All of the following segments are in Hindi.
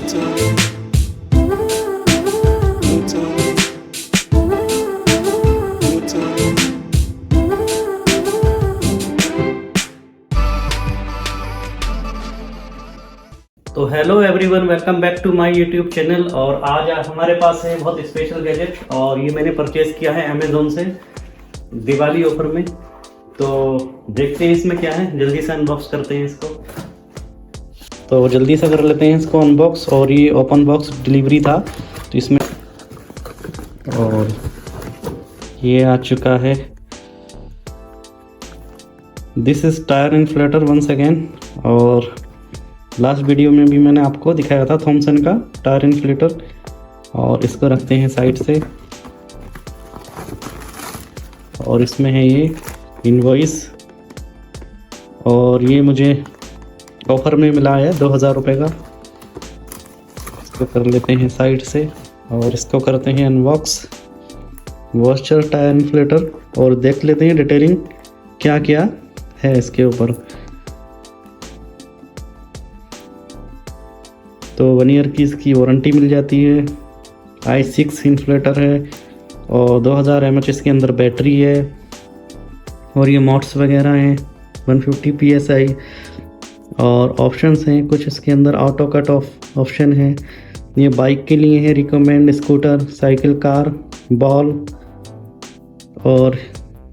तो hello everyone, welcome back to my YouTube channel. और आज हमारे पास है बहुत स्पेशल गैजेट और ये मैंने परचेज किया है अमेज़ोन से दिवाली ऑफर में। तो देखते हैं इसमें क्या है, जल्दी से अनबॉक्स करते हैं इसको। तो जल्दी से कर लेते हैं इसको अनबॉक्स। और ये ओपन बॉक्स डिलीवरी था तो इसमें, और ये आ चुका है। This is tyre inflator once again. और लास्ट वीडियो में भी मैंने आपको दिखाया था थॉमसन का टायर इन्फ्लेटर। और इसको रखते हैं साइड से। और इसमें है ये इनवॉइस, और ये मुझे ऑफर में मिला है 2000 रुपये का। इसको कर लेते हैं साइड से और इसको करते हैं अनबॉक्स। वॉशर टायर इन्फ्लेटर, और देख लेते हैं डिटेलिंग क्या क्या है इसके ऊपर। तो 1 ईयर की इसकी वारंटी मिल जाती है। i6 इन्फ्लेटर है और 2000 mAh इसके अंदर बैटरी है। और ये मोड्स वगैरह हैं, 150 PSI। और ऑप्शंस हैं कुछ इसके अंदर, ऑटो कट ऑफ ऑप्शन है। ये बाइक के लिए है, recommend, scooter, cycle, car, ball और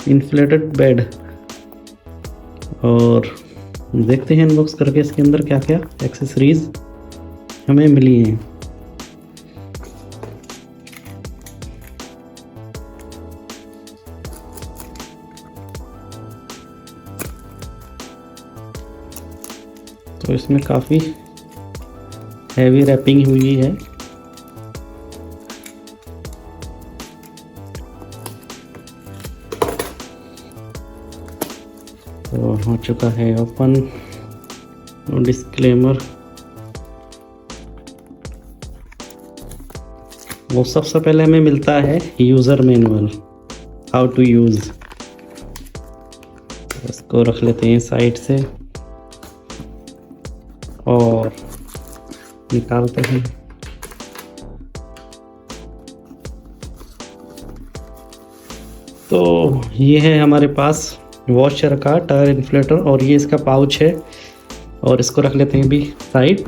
इन्फ्लेटेड बेड। और देखते हैं अनबॉक्स करके इसके अंदर क्या क्या एक्सेसरीज हमें मिली हैं। तो इसमें काफ़ी हैवी रैपिंग हुई है। तो हो चुका है ओपन। डिस्क्लेमर, वो सबसे पहले हमें मिलता है user manual, how to use. इसको रख लेते हैं साइड से और निकालते हैं। तो ये है हमारे पास वॉशर का टायर इन्फ्लेटर, और ये इसका पाउच है। और इसको रख लेते हैं भी साइड।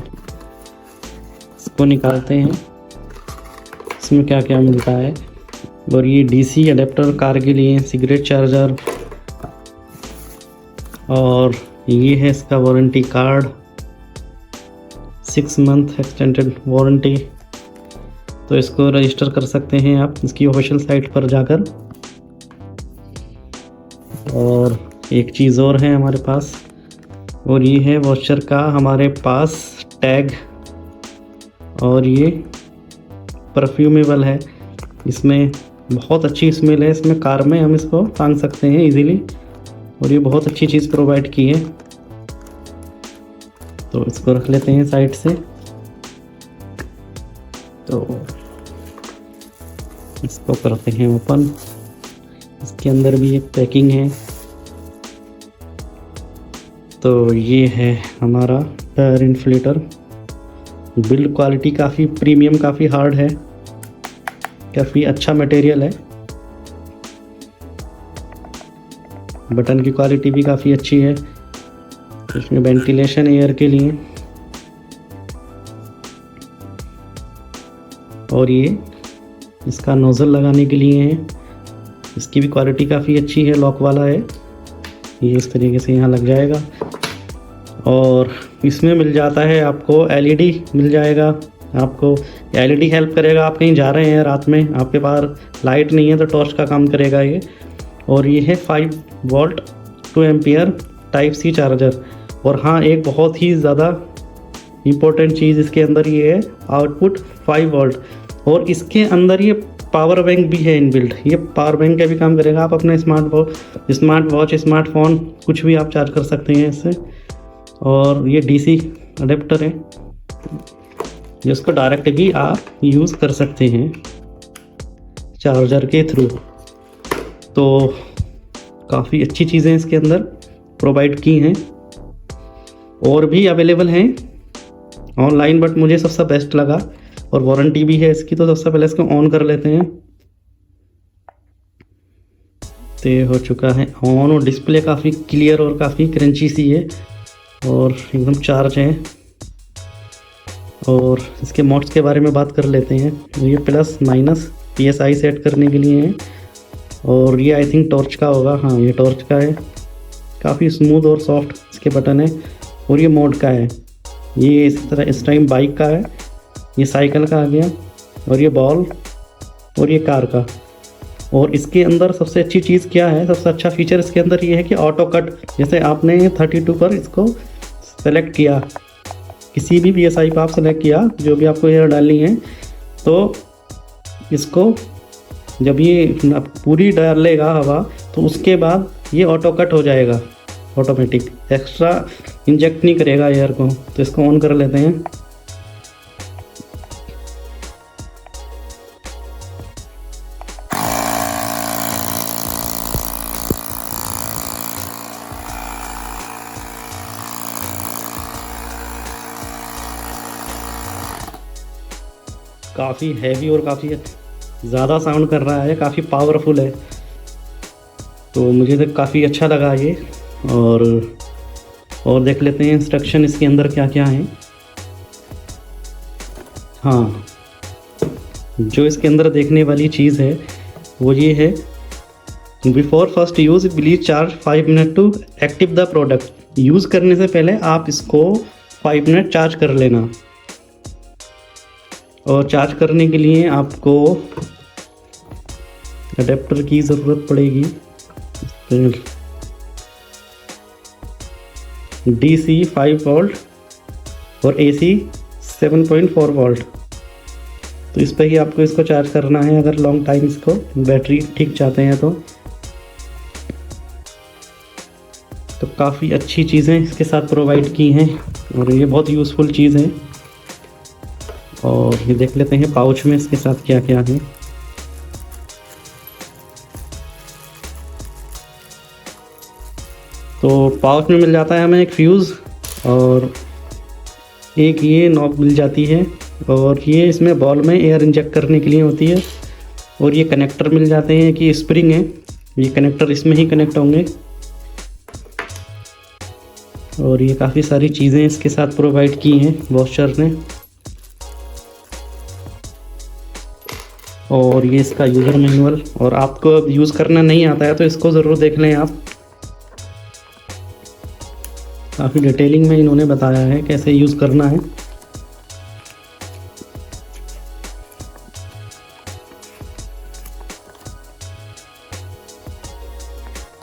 इसको निकालते हैं, इसमें क्या क्या मिलता है। और ये DC अडेप्टर कार के लिए, सिगरेट चार्जर, और ये है इसका warranty card, 6 month extended warranty. तो इसको रजिस्टर कर सकते हैं आप इसकी ऑफिशियल साइट पर जाकर। और एक चीज़ और है हमारे पास, और ये है वॉशर का हमारे पास टैग। और ये परफ्यूमेबल है, इसमें बहुत अच्छी स्मेल है। इसमें कार में हम इसको टांग सकते हैं इजीली, और ये बहुत अच्छी चीज़ प्रोवाइड की है। तो इसको रख लेते हैं साइड से। तो इसको करते हैं ओपन। इसके अंदर भी एक पैकिंग है। तो ये है हमारा टायर इन्फ्लेटर। बिल्ड क्वालिटी काफ़ी प्रीमियम, काफ़ी हार्ड है, काफ़ी अच्छा मटेरियल है। बटन की क्वालिटी भी काफ़ी अच्छी है। इसमें वेंटिलेशन एयर के लिए, और ये इसका नोज़ल लगाने के लिए है। इसकी भी क्वालिटी काफ़ी अच्छी है, लॉक वाला है। ये इस तरीके से यहाँ लग जाएगा। और इसमें मिल जाता है आपको LED मिल जाएगा। आपको LED हेल्प करेगा, आप कहीं जा रहे हैं रात में, आपके पास लाइट नहीं है तो टॉर्च का काम करेगा ये। और ये है 5 volt 2 ampere type C charger. और हाँ, एक बहुत ही ज़्यादा इम्पोर्टेंट चीज़ इसके अंदर ये है, आउटपुट 5 वोल्ट। और इसके अंदर ये पावर बैंक भी है इनबिल्ट। ये पावर बैंक का भी काम करेगा। आप अपना स्मार्ट वॉच, स्मार्टफोन कुछ भी आप चार्ज कर सकते हैं इससे। और ये DC अडेप्टर है जिसको डायरेक्ट भी आप यूज़ कर सकते हैं चार्जर के थ्रू। तो काफ़ी अच्छी चीज़ें इसके अंदर प्रोवाइड की हैं, और भी अवेलेबल हैं ऑनलाइन, बट मुझे सबसे बेस्ट लगा और वारंटी भी है इसकी। तो सबसे पहले इसको ऑन कर लेते हैं। तो ये हो चुका है ऑन और डिस्प्ले काफ़ी क्लियर और काफ़ी क्रंची सी है और एकदम चार्ज है। और इसके मोड्स के बारे में बात कर लेते हैं। ये प्लस माइनस PSI सेट करने के लिए है और ये आई थिंक टॉर्च का होगा। हाँ, ये टॉर्च का है। काफ़ी स्मूथ और सॉफ्ट इसके बटन है। और ये मोड का है, ये इस तरह इस टाइम बाइक का है, ये साइकिल का आ गया, और ये बॉल, और ये कार का। और इसके अंदर सबसे अच्छी चीज़ क्या है, सबसे अच्छा फीचर इसके अंदर ये है कि ऑटो कट। जैसे आपने 32 पर इसको सेलेक्ट किया, किसी भी PSI पर आप सेलेक्ट किया, जो भी आपको एयर डालनी है, तो इसको जब ये पूरी डाल लेगा हवा, तो उसके बाद ये ऑटो कट हो जाएगा ऑटोमेटिक, एक्स्ट्रा इंजेक्ट नहीं करेगा एयर को। तो इसको ऑन कर लेते हैं। काफ़ी हैवी और काफ़ी ज़्यादा साउंड कर रहा है, काफ़ी पावरफुल है। तो मुझे तो काफ़ी अच्छा लगा ये। और देख लेते हैं इंस्ट्रक्शन इसके अंदर क्या क्या है। हाँ, जो इसके अंदर देखने वाली चीज़ है वो ये है, before first use please charge 5 minute to active the product. Use करने से पहले आप इसको 5 मिनट चार्ज कर लेना। और चार्ज करने के लिए आपको अडेप्टर की ज़रूरत पड़ेगी। DC 5 वोल्ट और AC 7.4 वोल्ट। तो इस पर ही आपको इसको चार्ज करना है, अगर लॉन्ग टाइम इसको बैटरी ठीक चाहते हैं तो काफ़ी अच्छी चीज़ें इसके साथ प्रोवाइड की हैं और ये बहुत यूज़फुल चीज़ है। और ये देख लेते हैं पाउच में इसके साथ क्या क्या है। तो पाउच में मिल जाता है हमें एक फ्यूज़ और एक ये नॉब मिल जाती है, और ये इसमें बॉल में एयर इंजेक्ट करने के लिए होती है। और ये कनेक्टर मिल जाते हैं कि स्प्रिंग है, ये कनेक्टर इसमें ही कनेक्ट होंगे। और ये काफ़ी सारी चीज़ें इसके साथ प्रोवाइड की हैं बॉस्चर ने। और ये इसका यूज़र मैनुअल, और आपको अब यूज़ करना नहीं आता है तो इसको ज़रूर देख लें आप। काफ़ी डिटेलिंग में इन्होंने बताया है कैसे यूज़ करना है।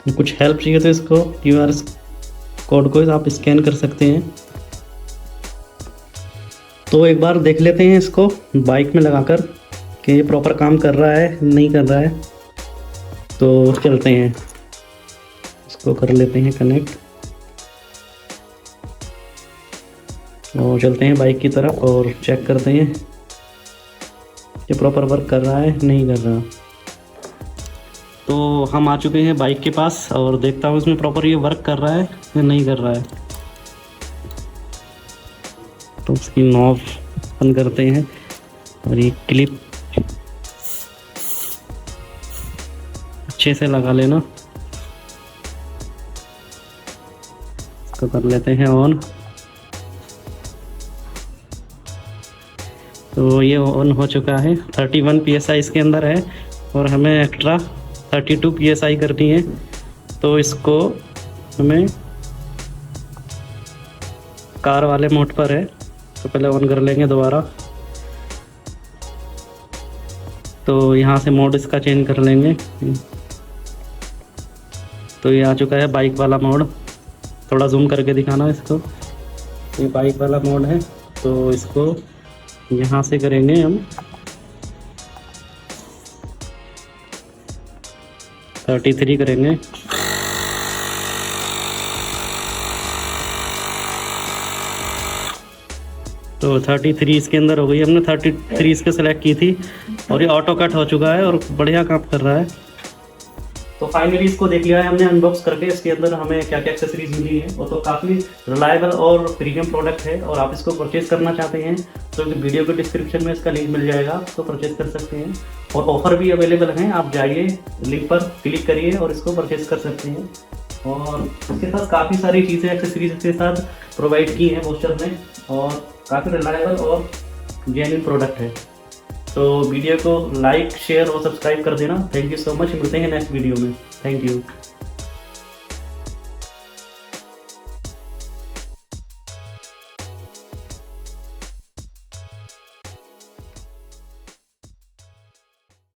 कुछ हेल्प चाहिए तो इसको QR कोड को आप स्कैन कर सकते हैं। तो एक बार देख लेते हैं इसको बाइक में लगाकर कि ये प्रॉपर काम कर रहा है नहीं कर रहा है। तो चलते हैं, इसको कर लेते हैं कनेक्ट और चलते हैं बाइक की तरफ और चेक करते हैं कि प्रॉपर वर्क कर रहा है नहीं कर रहा। तो हम आ चुके हैं बाइक के पास और देखता हूँ इसमें प्रॉपर ये वर्क कर रहा है या नहीं कर रहा है। तो उसकी नॉब ओपन करते हैं और ये क्लिप अच्छे से लगा लेना। इसको कर लेते हैं ऑन। तो ये ऑन हो चुका है। 31 PSI इसके अंदर है और हमें एक्स्ट्रा 32 PSI करनी है। तो इसको हमें कार वाले मोड पर है, तो पहले ऑन कर लेंगे दोबारा। तो यहाँ से मोड इसका चेंज कर लेंगे। तो ये आ चुका है बाइक वाला मोड। थोड़ा जूम करके दिखाना इसको। ये बाइक वाला मोड है, तो इसको यहाँ से करेंगे हम 33 करेंगे। तो 33 इसके अंदर हो गई। हमने 33 इसके सेलेक्ट की थी और ये ऑटो कट हो चुका है और बढ़िया काम कर रहा है। तो फाइनली इसको देख लिया है हमने अनबॉक्स करके, इसके अंदर हमें क्या क्या एक्सेसरीज मिली है। वो तो काफ़ी रिलायबल और प्रीमियम प्रोडक्ट है, और आप इसको परचेज़ करना चाहते हैं तो वीडियो के डिस्क्रिप्शन में इसका लिंक मिल जाएगा, तो परचेज़ कर सकते हैं। और ऑफ़र भी अवेलेबल हैं, आप जाइए लिंक पर क्लिक करिए और इसको परचेज़ कर सकते हैं। और इसके साथ काफ़ी सारी चीज़ें एक्सेसरीज के साथ प्रोवाइड की हैं पोस्टर में, और काफ़ी रिलायबल और जेन्युइन प्रोडक्ट है। तो वीडियो को लाइक, शेयर और सब्सक्राइब कर देना। थैंक यू सो मच, मिलते हैं नेक्स्ट वीडियो में। Thank you.